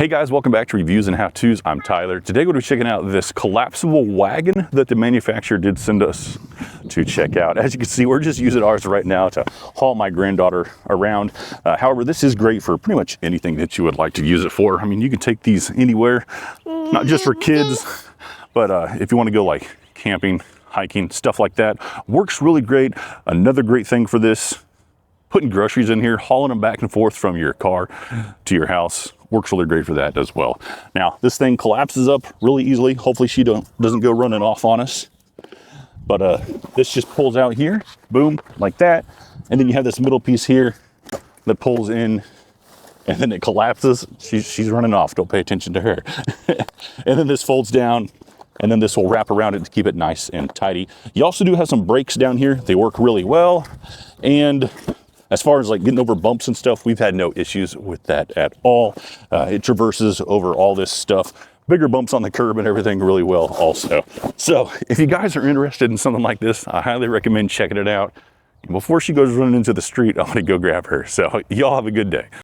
Hey guys, welcome back to Reviews and How-Tos. I'm Tyler. Today we're going to be checking out this collapsible wagon that the manufacturer did send us to check out. As you can see, we're just using ours right now to haul my granddaughter around. However, this is great for pretty much anything that you would like to use it for. I mean, you can take these anywhere, not just for kids, but if you want to go like camping, hiking, stuff like that. Works really great. Another great thing for this, putting groceries in here, hauling them back and forth from your car to your house. Works really great for that as well. Now, this thing collapses up really easily. Hopefully she doesn't go running off on us. But this just pulls out here, boom, like that. And then you have this middle piece here that pulls in and then it collapses. She's running off, don't pay attention to her. And then this folds down and then this will wrap around it to keep it nice and tidy. You also do have some brakes down here. They work really well. And as far as like getting over bumps and stuff, we've had no issues with that at all. It traverses over all this stuff, bigger bumps on the curb and everything really well also. So if you guys are interested in something like this, I highly recommend checking it out. And before she goes running into the street, I'm gonna go grab her. So y'all have a good day.